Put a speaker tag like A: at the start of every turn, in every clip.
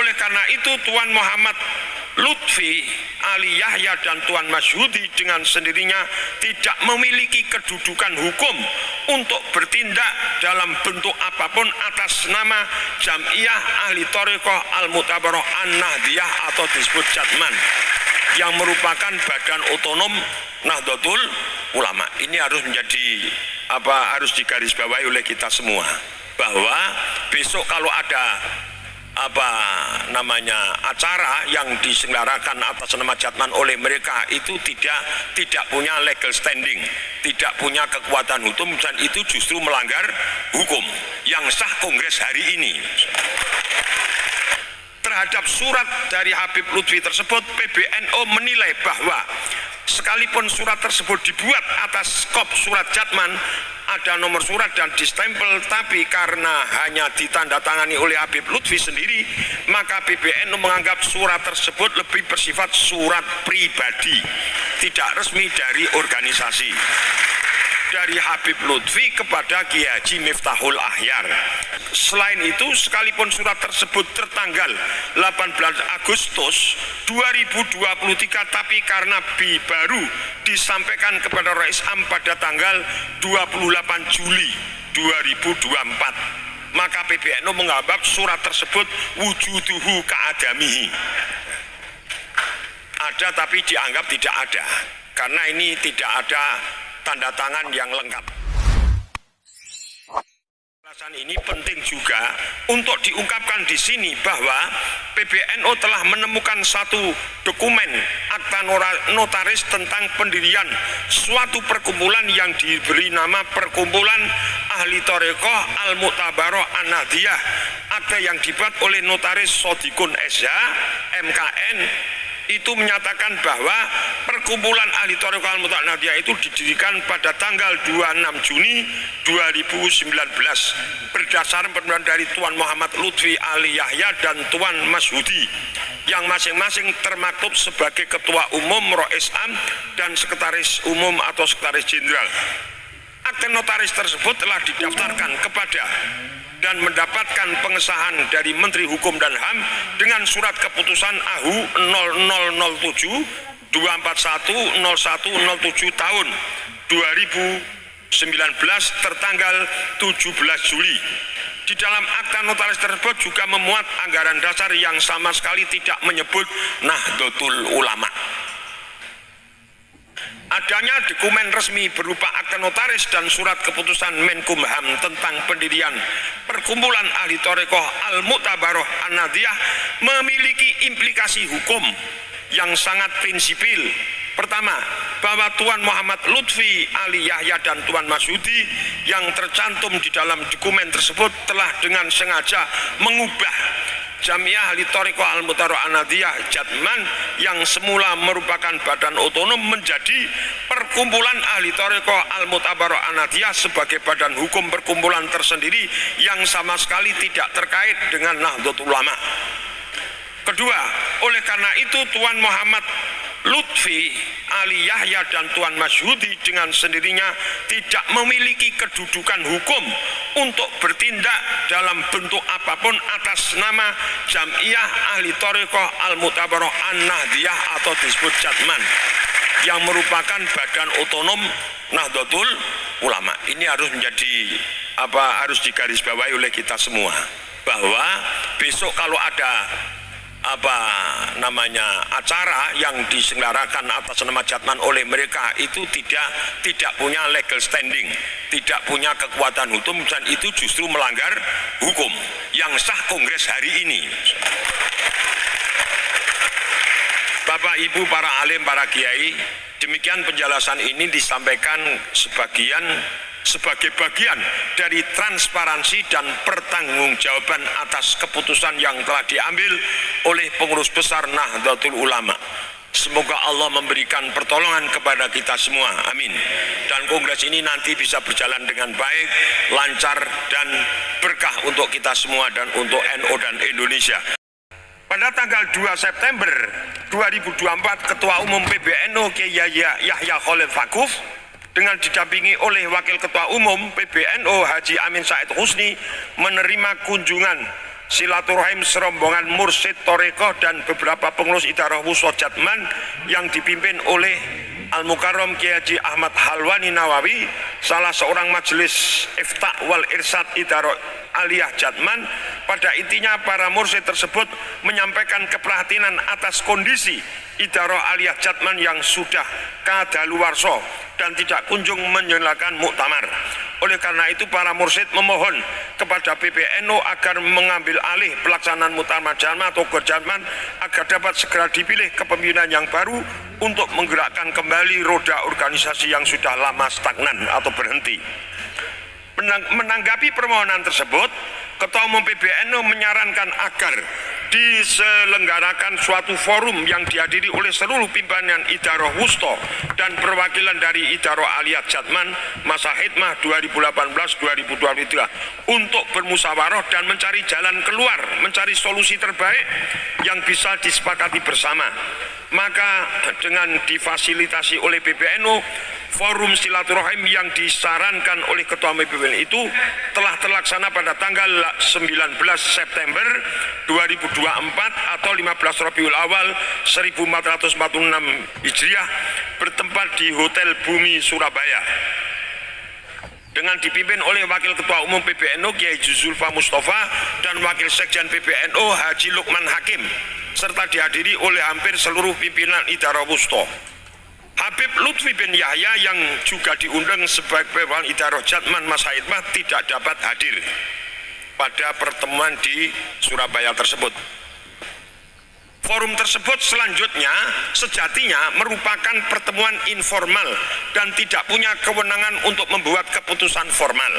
A: Oleh karena itu Tuan Muhammad Lutfi Ali Yahya dan Tuan Masyhudi dengan sendirinya tidak memiliki kedudukan hukum untuk bertindak dalam bentuk apapun atas nama Jam'iyah Ahli Thariqah Al-Mu'tabarah An-Nahdliyah atau disebut Jatman, yang merupakan badan otonom Nahdlatul Ulama. Ini harus menjadi harus digarisbawahi oleh kita semua, bahwa besok kalau ada acara yang diselenggarakan atas nama Jatman oleh mereka, itu tidak punya legal standing, tidak punya kekuatan hukum, dan itu justru melanggar hukum yang sah Kongres hari ini. Terhadap surat dari Habib Lutfi tersebut, PBNU menilai bahwa sekalipun surat tersebut dibuat atas kop surat Jatman, ada nomor surat dan distempel, tapi karena hanya ditandatangani oleh Habib Lutfi sendiri, maka PBNU menganggap surat tersebut lebih bersifat surat pribadi, tidak resmi dari organisasi, dari Habib Lutfi kepada Kiai Haji Miftahul Ahyar. Selain itu, sekalipun surat tersebut tertanggal 18 Agustus 2023, tapi karena baru disampaikan kepada Rais Am pada tanggal 28 Juli 2024, maka PBNU menganggap surat tersebut wujuduhu ka'adamihi, ada tapi dianggap tidak ada, karena ini tidak ada tanda tangan yang lengkap. Alasan ini penting juga untuk diungkapkan di sini bahwa PBNU telah menemukan satu dokumen akta notaris tentang pendirian suatu perkumpulan yang diberi nama Perkumpulan Ahli Thariqah Al-Mu'tabarah An-Nahdliyah, akta yang dibuat oleh notaris Sodikun SH MKN. Itu menyatakan bahwa Perkumpulan Ahli Thariqah Al-Mu'tabarah An-Nahdliyah itu didirikan pada tanggal 26 Juni 2019 berdasarkan permintaan dari Tuan Muhammad Lutfi Ali Yahya dan Tuan Masyhudi, yang masing-masing termaktub sebagai Ketua Umum, Rais Am, dan Sekretaris Umum atau Sekretaris Jenderal. Akte notaris tersebut telah didaftarkan kepada dan mendapatkan pengesahan dari Menteri Hukum dan HAM dengan surat keputusan AHU 0007 241 0107 tahun 2019 tertanggal 17 Juli. Di dalam akta notaris tersebut juga memuat anggaran dasar yang sama sekali tidak menyebut Nahdlatul Ulama. Adanya dokumen resmi berupa akta notaris dan surat keputusan Menkumham tentang pendirian Perkumpulan Ahli Thariqah Al-Mu'tabarah An-Nahdliyah memiliki implikasi hukum yang sangat prinsipil. Pertama, bahwa Tuan Muhammad Lutfi Ali Yahya dan Tuan Masyhudi yang tercantum di dalam dokumen tersebut telah dengan sengaja mengubah Jam'iyah Ahli Thariqah Al-Mu'tabarah An-Nahdliyah Jatman yang semula merupakan badan otonom menjadi Perkumpulan Ahli Thariqah Al-Mu'tabarah An-Nahdliyah sebagai badan hukum perkumpulan tersendiri yang sama sekali tidak terkait dengan Nahdlatul Ulama. Kedua, oleh karena itu Tuan Muhammad Lutfi Ali Yahya dan Tuan Masyhudi dengan sendirinya tidak memiliki kedudukan hukum untuk bertindak dalam bentuk apapun atas nama Jam'iyah Ahli Thariqah Al-Mu'tabarah An-Nahdliyah atau disebut Jatman, yang merupakan badan otonom Nahdlatul Ulama. Ini harus menjadi harus digarisbawahi oleh kita semua, bahwa besok kalau ada acara yang diselenggarakan atas nama Jatman oleh mereka, itu tidak punya legal standing, tidak punya kekuatan hukum, dan itu justru melanggar hukum yang sah Kongres hari ini. Bapak Ibu, para alim, para kiai, demikian penjelasan ini disampaikan sebagai bagian dari transparansi dan pertanggungjawaban atas keputusan yang telah diambil oleh pengurus besar Nahdlatul Ulama. Semoga Allah memberikan pertolongan kepada kita semua, amin. Dan kongres ini nanti bisa berjalan dengan baik, lancar, dan berkah untuk kita semua dan untuk NU dan Indonesia. Pada tanggal 2 September 2024, Ketua Umum PBNU Kiai Yahya Khalil Stakuf dengan didampingi oleh Wakil Ketua Umum PBNU Haji Amin Said Husni menerima kunjungan silaturahim serombongan mursyid Torekoh dan beberapa pengurus Idarah Wusto Jatman yang dipimpin oleh Al-Mukarram Kiai Haji Ahmad Halwani Nawawi, salah seorang majelis Iftah wal Irsyad Idarah Aliyah Jatman. Pada intinya para mursyid tersebut menyampaikan keprihatinan atas kondisi Idarah Aliyah Jatman yang sudah kadaluwarsa dan tidak kunjung menyelenggarakan muktamar. Oleh karena itu para mursyid memohon kepada PBNU agar mengambil alih pelaksanaan muktamar Jatman atau Jatman agar dapat segera dipilih kepemimpinan yang baru untuk menggerakkan kembali roda organisasi yang sudah lama stagnan atau berhenti. Menanggapi permohonan tersebut, Ketua Umum PBNU menyarankan agar diselenggarakan suatu forum yang dihadiri oleh seluruh pimpinan Idarah Wusto dan perwakilan dari Idarah Aliyah Jatman masa khidmah 2018-2023 untuk bermusyawarah dan mencari jalan keluar, mencari solusi terbaik yang bisa disepakati bersama. Maka dengan difasilitasi oleh PBNU, forum silaturahim yang disarankan oleh Ketua Umum PBNU itu telah terlaksana pada tanggal 19 September 2024 atau 15 Rabiul Awal 1446 Hijriah bertempat di Hotel Bumi Surabaya dengan dipimpin oleh Wakil Ketua Umum PBNU Kiai Zulfa Mustafa dan Wakil Sekjen PBNU Haji Lukman Hakim, serta dihadiri oleh hampir seluruh pimpinan Idarah Wusto. Habib Lutfi bin Yahya yang juga diundang sebagai perwakilan Idarah Jatman masa khidmah tidak dapat hadir pada pertemuan di Surabaya tersebut. Forum tersebut selanjutnya sejatinya merupakan pertemuan informal dan tidak punya kewenangan untuk membuat keputusan formal.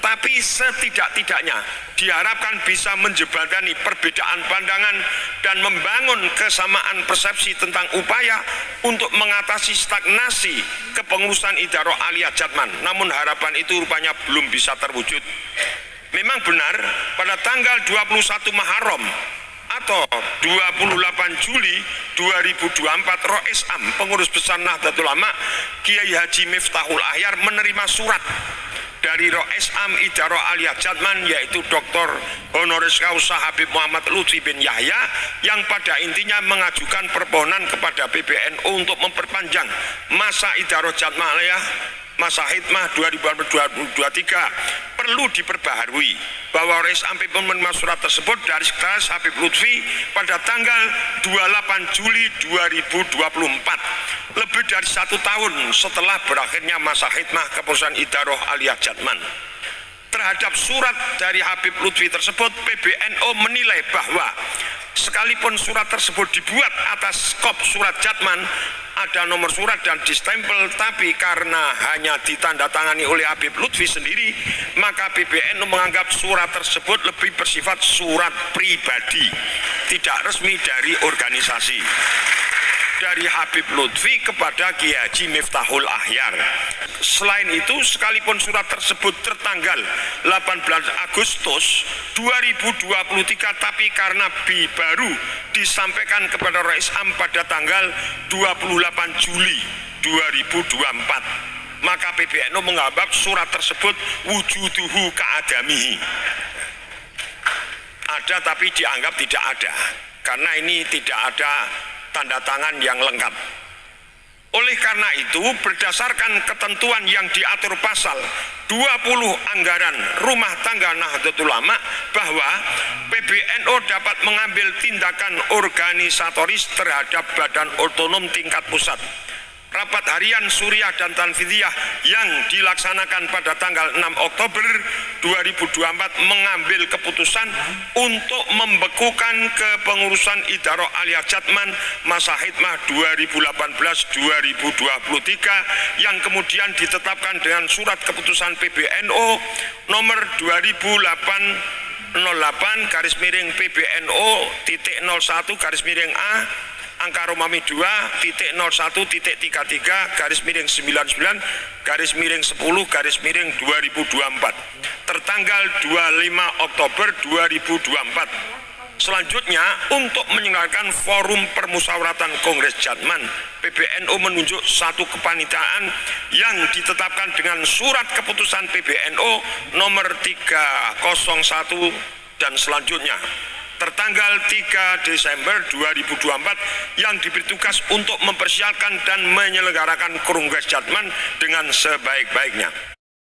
A: Tapi setidak-tidaknya diharapkan bisa menjembatani perbedaan pandangan dan membangun kesamaan persepsi tentang upaya untuk mengatasi stagnasi kepengurusan Idarah Aliyah Jatman. Namun harapan itu rupanya belum bisa terwujud. Memang benar pada tanggal 21 Muharram atau 28 Juli 2024 Rois Am Pengurus Besar Nahdlatul Ulama Kiai Haji Miftahul Ahyar menerima surat dari Rois Am Idarah Aliyah Jatman yaitu Dr. Honoris Causa Habib Muhammad Lutfi bin Yahya yang pada intinya mengajukan permohonan kepada PBNU untuk memperpanjang masa Idarah Jatman Aliyah masa khidmah 2023 perlu diperbaharui bahwa Rois Am menerima surat tersebut dari Sekretaris Habib Lutfi pada tanggal 28 Juli 2024 lebih dari 1 tahun setelah berakhirnya masa khidmah kepengurusan Idarah Aliyah Jatman. Terhadap surat dari Habib Lutfi tersebut, PBNU menilai bahwa sekalipun surat tersebut dibuat atas kop surat Jatman, ada nomor surat dan distempel, tapi karena hanya ditandatangani oleh Habib Lutfi sendiri, maka PBNU menganggap surat tersebut lebih bersifat surat pribadi, tidak resmi dari organisasi. Dari Habib Lutfi kepada Kiai Haji Miftahul Ahyar. Selain itu, sekalipun surat tersebut tertanggal 18 Agustus 2023, tapi karena baru disampaikan kepada Rois Am pada tanggal 28 Juli 2024, maka PBNU menganggap surat tersebut wujuduhu ka'adamihi. Ada tapi dianggap tidak ada, karena ini tidak ada tanda tangan yang lengkap. Oleh karena itu, berdasarkan ketentuan yang diatur pasal 20 Anggaran Rumah Tangga Nahdlatul Ulama bahwa PBNU dapat mengambil tindakan organisatoris terhadap badan otonom tingkat pusat. Rapat harian Suriah dan Tanfidiyah yang dilaksanakan pada tanggal 6 Oktober 2024 mengambil keputusan untuk membekukan kepengurusan Idarah Aliyah Jatman masa khidmah 2018-2023 yang kemudian ditetapkan dengan surat keputusan PBNU nomor 2008/PBNU.01/A angka Romawi 2.01.33-99/10/2024 tertanggal 25 Oktober 2024. Selanjutnya, untuk menyelenggarakan forum permusyawaratan Kongres Jatman, PBNU menunjuk satu kepanitraan yang ditetapkan dengan surat keputusan PBNU nomor 301/2024 dan selanjutnya. Tertanggal 3 Desember 2024 yang diberi tugas untuk mempersiapkan dan menyelenggarakan Congress Judgment dengan sebaik-baiknya.